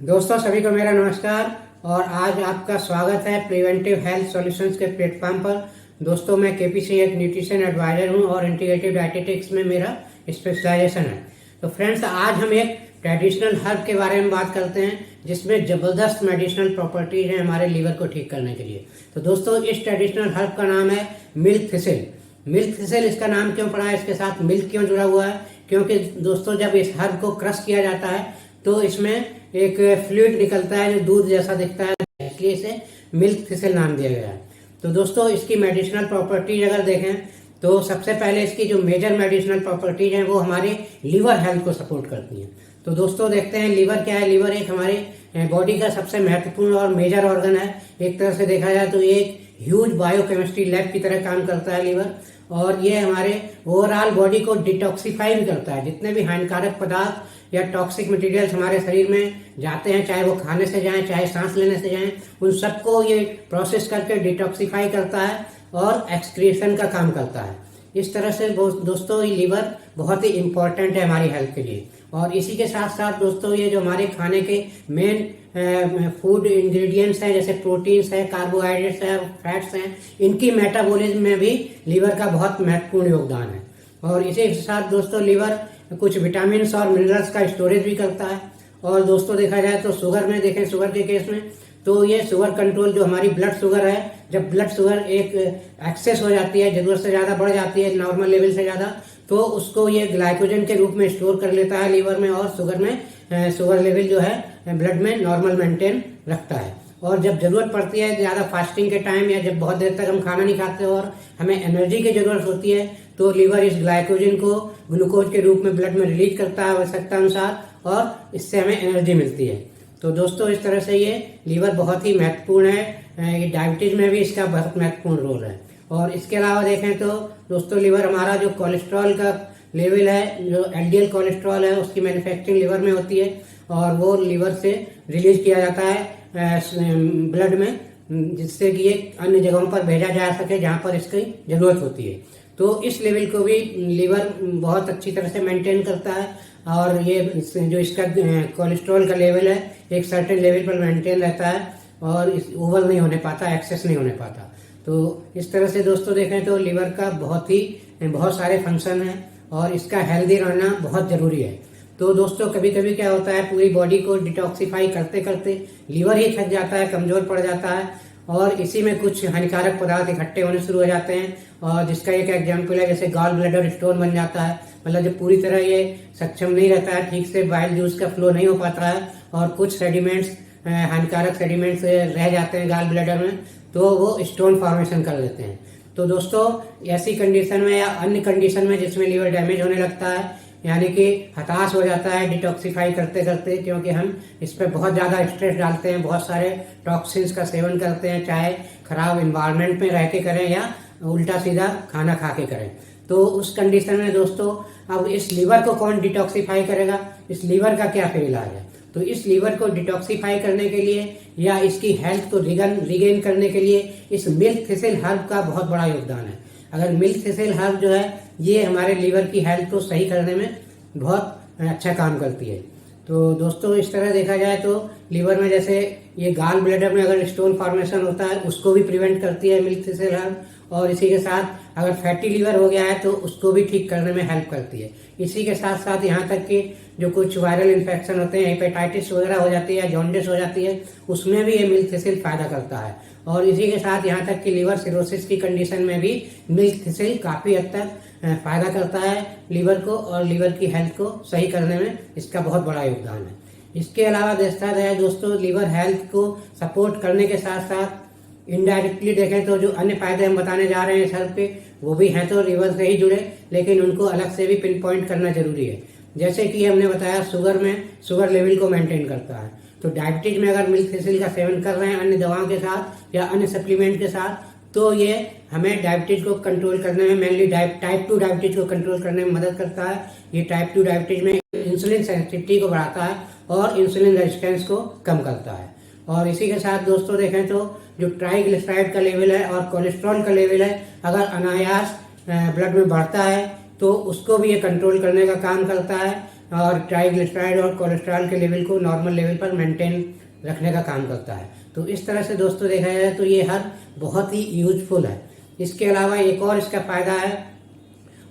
दोस्तों सभी को मेरा नमस्कार और आज आपका स्वागत है प्रिवेंटिव हेल्थ सॉल्यूशंस के प्लेटफॉर्म पर। दोस्तों मैं केपीसी एक न्यूट्रिशन एडवाइजर हूं और इंटीग्रेटिव डाइटेटिक्स में मेरा स्पेशलाइजेशन है। तो फ्रेंड्स, आज हम एक ट्रेडिशनल हर्ब के बारे में बात करते हैं जिसमें ज़बरदस्त मेडिसिनल प्रॉपर्टीज हैं हमारे लीवर को ठीक करने के लिए। तो दोस्तों इस ट्रेडिशनल हर्ब का नाम है मिल्क थिसिल। मिल्क थिसिल इसका नाम क्यों पड़ा है, इसके साथ मिल्क क्यों जुड़ा हुआ है? क्योंकि दोस्तों जब इस हर्ब को क्रश किया जाता है तो इसमें एक फ्लूइड निकलता है जो दूध जैसा दिखता है, इसलिए इसे मिल्क थिसिल नाम दिया गया है। तो दोस्तों इसकी मेडिसिनल प्रॉपर्टीज अगर देखें तो सबसे पहले इसकी जो मेजर मेडिसिनल प्रॉपर्टीज हैं वो हमारे लीवर हेल्थ को सपोर्ट करती हैं। तो दोस्तों देखते हैं लीवर क्या है। लीवर एक हमारे बॉडी का सबसे महत्वपूर्ण और मेजर ऑर्गन है। एक तरह से देखा जाए तो ये एक ह्यूज बायोकेमिस्ट्री लैब की तरह काम करता है लीवर, और ये हमारे ओवरऑल बॉडी को डिटॉक्सिफाई भी करता है। जितने भी हानिकारक पदार्थ या टॉक्सिक मटेरियल्स हमारे शरीर में जाते हैं, चाहे वो खाने से जाएं चाहे सांस लेने से जाएं, उन सबको ये प्रोसेस करके डिटॉक्सिफाई करता है और एक्सक्रीशन का काम करता है। इस तरह से दोस्तों ये लीवर बहुत ही इंपॉर्टेंट है हमारी हेल्थ के लिए। और इसी के साथ साथ दोस्तों ये जो हमारे खाने के मेन फूड इंग्रेडिएंट्स हैं, जैसे प्रोटीन्स है, कार्बोहाइड्रेट्स है, फैट्स हैं, इनकी मेटाबॉलिज्म में भी लीवर का बहुत महत्वपूर्ण योगदान है। और इसी के साथ दोस्तों लीवर कुछ विटामिन और मिनरल्स का स्टोरेज भी करता है। और दोस्तों देखा जाए तो शुगर में देखें, शुगर के केस में तो ये शुगर कंट्रोल, जो हमारी ब्लड शुगर है, जब ब्लड शुगर एक एक्सेस हो जाती है, जरूरत से ज्यादा बढ़ जाती है, नॉर्मल लेवल से ज्यादा, तो उसको ये ग्लाइकोजन के रूप में स्टोर कर लेता है लीवर में, और शुगर लेवल जो है ब्लड में नॉर्मल मेंटेन रखता है। और जब जरूरत पड़ती है ज्यादा फास्टिंग के टाइम या जब बहुत देर तक हम खाना नहीं खाते और हमें एनर्जी की जरूरत होती है, तो लीवर इस ग्लाइकोजन को ग्लूकोज के रूप में ब्लड में रिलीज करता है आवश्यकता अनुसार, और इससे हमें एनर्जी मिलती है। तो दोस्तों इस तरह से ये लीवर बहुत ही महत्वपूर्ण है। ये डायबिटीज में भी इसका बहुत महत्वपूर्ण रोल है। और इसके अलावा देखें तो दोस्तों लीवर हमारा जो कोलेस्ट्रॉल का लेवल है, जो एलडीएल कोलेस्ट्रॉल है, उसकी मैन्युफैक्चरिंग लीवर में होती है और वो लीवर से रिलीज किया जाता है ब्लड में, जिससे कि ये अन्य जगहों पर भेजा जा सके जहां पर इसकी जरूरत होती है। तो इस लेवल को भी लीवर बहुत अच्छी तरह से मेंटेन करता है, और ये जो इसका कोलेस्ट्रॉल का लेवल है एक सर्टेन लेवल पर मेंटेन रहता है और ओवर नहीं होने पाता, एक्सेस नहीं होने पाता। तो इस तरह से दोस्तों देखें तो लीवर का बहुत सारे फंक्शन हैं और इसका हेल्दी रहना बहुत जरूरी है। तो दोस्तों कभी कभी क्या होता है, पूरी बॉडी को डिटॉक्सिफाई करते करते लीवर ही थक जाता है, कमजोर पड़ जाता है, और इसी में कुछ हानिकारक पदार्थ इकट्ठे होने शुरू हो जाते हैं। और जिसका एक एग्जाम्पल है जैसे गॉल ब्लैडर स्टोन बन जाता है, मतलब जब पूरी तरह ये सक्षम नहीं रहता है, ठीक से बाइल जूस का फ्लो नहीं हो पाता है और कुछ सेडिमेंट्स, हानिकारक सेडिमेंट्स रह जाते हैं गॉल ब्लैडर में, तो वो स्टोन फॉर्मेशन कर देते हैं। तो दोस्तों ऐसी कंडीशन में या अन्य कंडीशन में जिसमें लीवर डैमेज होने लगता है, यानी कि हताश हो जाता है डिटॉक्सिफाई करते करते, क्योंकि हम इस पर बहुत ज़्यादा स्ट्रेस डालते हैं, बहुत सारे टॉक्सिन्स का सेवन करते हैं, चाहे खराब इन्वायरमेंट में रह के करें या उल्टा सीधा खाना खा के करें। तो उस कंडीशन में दोस्तों अब इस लीवर को कौन डिटॉक्सिफाई करेगा, इस लीवर का क्या फिर इलाज है? तो इस लीवर को डिटॉक्सिफाई करने के लिए या इसकी हेल्थ को रिगेन करने के लिए इस मिल्क थिसिल हर्ब का बहुत बड़ा योगदान है। अगर मिल्क थिसिल हर्ब जो है ये हमारे लीवर की हेल्थ को सही करने में बहुत अच्छा काम करती है। तो दोस्तों इस तरह देखा जाए तो लीवर में जैसे ये गॉल ब्लैडर में अगर स्टोन फॉर्मेशन होता है उसको भी प्रिवेंट करती है मिल्क थिसिल हर्ब, और इसी के साथ अगर फैटी लीवर हो गया है तो उसको भी ठीक करने में हेल्प करती है। इसी के साथ साथ यहाँ तक कि जो कुछ वायरल इन्फेक्शन होते हैं, हेपेटाइटिस वगैरह हो जाती है, जॉन्डिस हो जाती है, उसमें भी ये मिल्क थिसिल फायदा करता है। और इसी के साथ यहाँ तक कि लीवर सिरोसिस की कंडीशन में भी मिल्क थिसिल काफी हद तक फायदा करता है लीवर को, और लीवर की हेल्थ को सही करने में इसका बहुत बड़ा योगदान है। इसके अलावा देखता है दोस्तों लीवर हेल्थ को सपोर्ट करने के साथ साथ इनडायरेक्टली देखें तो जो अन्य फायदे हम बताने जा रहे हैं इस हेल्थ पे, वो भी हैं तो लीवर से ही जुड़े, लेकिन उनको अलग से भी पिन पॉइंट करना जरूरी है। जैसे कि हमने बताया शुगर लेवल को मेंटेन करता है, तो डायबिटीज में अगर मिल्क थिसिल का सेवन कर रहे हैं अन्य दवाओं के साथ या अन्य सप्लीमेंट के साथ, तो ये हमें डायबिटीज को कंट्रोल करने में, मेनली टाइप 2 डायबिटीज को कंट्रोल करने में मदद करता है। ये टाइप 2 डायबिटीज में इंसुलिन सेंसिटिविटी को बढ़ाता है और इंसुलिन रेजिस्टेंस को कम करता है। और इसी के साथ दोस्तों देखें तो जो ट्राइग्लिसराइड का लेवल है और कोलेस्ट्रॉल का लेवल है, अगर अनायास ब्लड में बढ़ता है तो उसको भी ये कंट्रोल करने का काम करता है। और ट्राइग्लिसराइड और कोलेस्ट्रॉल के लेवल को नॉर्मल लेवल पर मेंटेन रखने का काम करता है। तो इस तरह से दोस्तों देखा जाए तो ये हर्ब बहुत ही यूजफुल है। इसके अलावा एक और इसका फायदा है,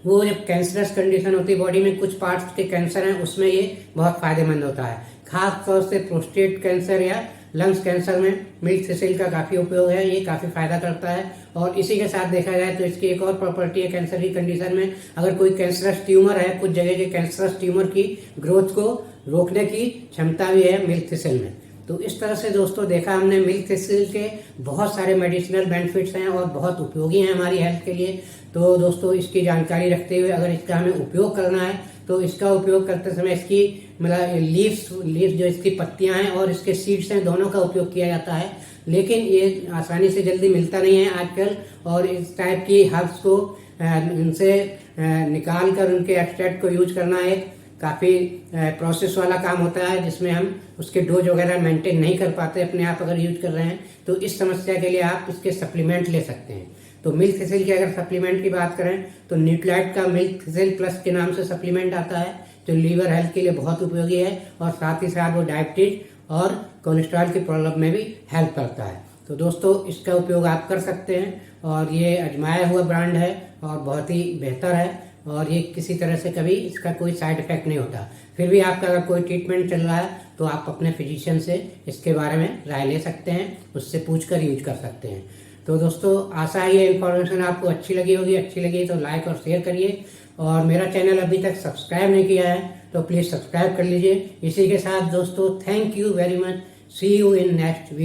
वो जब कैंसरस कंडीशन होती है बॉडी में, कुछ पार्ट्स के कैंसर हैं, उसमें ये बहुत फायदेमंद होता है। खास तौर से प्रोस्टेट कैंसर या लंग्स कैंसर में मिल्क थिसिल का काफी उपयोग है, ये काफी फायदा करता है। और इसी के साथ देखा जाए तो इसकी एक और प्रॉपर्टी है, कैंसर की कंडीशन में अगर कोई कैंसरस ट्यूमर है, कुछ जगह के कैंसरस ट्यूमर की ग्रोथ को रोकने की क्षमता भी है मिल्क थिसिल में। तो इस तरह से दोस्तों देखा हमने मिल्क थिसिल के बहुत सारे मेडिसिनल बेनिफिट्स हैं और बहुत उपयोगी हैं हमारी हेल्थ के लिए। तो दोस्तों इसकी जानकारी रखते हुए अगर इसका हमें उपयोग करना है तो इसका उपयोग करते समय इसकी मतलब लीव्स जो इसकी पत्तियां हैं और इसके सीड्स हैं, दोनों का उपयोग किया जाता है। लेकिन ये आसानी से जल्दी मिलता नहीं है आजकल, और इस टाइप की हर्ब्स को इनसे निकाल कर उनके एक्सट्रैक्ट को यूज करना एक काफ़ी प्रोसेस वाला काम होता है, जिसमें हम उसके डोज वगैरह मेंटेन नहीं कर पाते अपने आप अगर यूज कर रहे हैं। तो इस समस्या के लिए आप इसके सप्लीमेंट ले सकते हैं। तो मिल्क थिसिल के अगर सप्लीमेंट की बात करें तो न्यूट्राइट का मिल्क थिसिल प्लस के नाम से सप्लीमेंट आता है, जो लीवर हेल्थ के लिए बहुत उपयोगी है, और साथ ही साथ वो डायबिटीज और कोलेस्ट्रॉल की प्रॉब्लम में भी हेल्प करता है। तो दोस्तों इसका उपयोग आप कर सकते हैं, और ये आजमाया हुआ ब्रांड है और बहुत ही बेहतर है, और ये किसी तरह से कभी इसका कोई साइड इफेक्ट नहीं होता। फिर भी आपका अगर कोई ट्रीटमेंट चल रहा है तो आप अपने फिजिशियन से इसके बारे में राय ले सकते हैं, उससे पूछकर यूज कर सकते हैं। तो दोस्तों आशा है ये इन्फॉर्मेशन आपको अच्छी लगी होगी। अच्छी लगी तो लाइक और शेयर करिए, और मेरा चैनल अभी तक सब्सक्राइब नहीं किया है तो प्लीज़ सब्सक्राइब कर लीजिए। इसी के साथ दोस्तों thank you very much, see you in next video.